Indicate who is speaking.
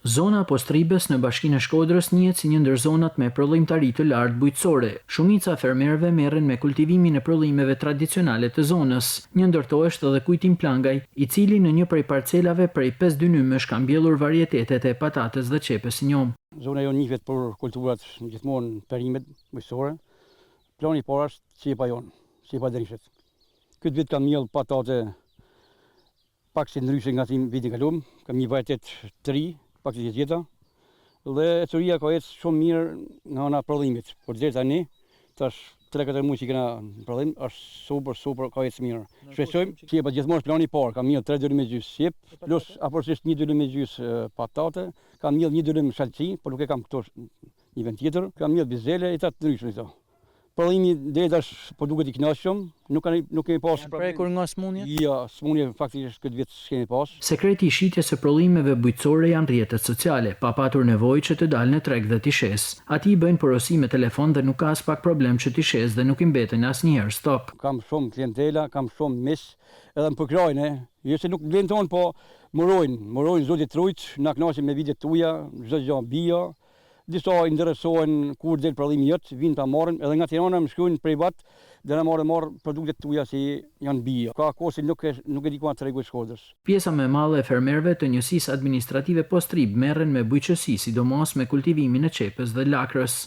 Speaker 1: Zona Postribes në bashkinë e Shkodrës njihet si një ndër zonat me prodhimtari të lartë bujqësore. Shumica fermerëve merren me kultivimin e prodhimeve tradicionale të zonës. Një ndërto është edhe Kujtim Plangaj, i cili në një prej parcelave prej 5 dynymesh ka mbjellur varietetet e patates dhe qepës njom.
Speaker 2: Zona jonë njihet për kulturat gjithmonë perimet bujqësore. Plani i parë është qepa jonë, qepa Drishet. Këtë vit kam mbjell patate pak si ndryshe nga vitin e kaluar, kam një varietet të ri, pak si tjeta, dhe ecuria ka ecë shumë mirë nga ana prodhimit. Por deri tani, tash 3-4 muaj që kena prodhim, është super ka ecë mirë. Shpresojmë qepa gjithmonë është plani i parë, kam mbjell 3 dylem me gjys qep, plus afërsisht 1 dylem me gjys patate, kam mbjell 1 dylem shalci, por nuk e kam këto një vend tjetër, kam mbjell bizele e ta të ndryshme këto. Prodhimi deri tash po duket i kënaqshëm, nuk kemi pasur
Speaker 1: prekur nga smundjet?
Speaker 2: Jo, smundje faktikisht këtë vit s'kemi pas.
Speaker 1: Sekreti i shitjes së prodhimeve bujqësore janë rrjetet sociale, pa patur nevojë që të dalë në treg dhe t'i shes. Ati i bëjnë porosi me telefon dhe nuk ka as pak problem që t'i shes dhe nuk i mbeten asnjëherë stop.
Speaker 2: Kam shumë klientela, kam shumë mish, edhe më përkrajnë, jo se nuk vlen ton, po murojnë zotit trujt, na kënaqen me vitet tuaja, çdo gjë bio. Disa interesohen kur del prodhimi jot, vinë ta marrin, edhe nga Tirana më shkruajnë privat dhe na marrin produktet tuaja si janë bio. Ka kohë nuk e di ku tregu i Shkodrës.
Speaker 1: Pjesa më e madhe e fermerëve të njësisë administrative Postrib merren me bujqësi, sidomos me kultivimin e qepës dhe lakrës.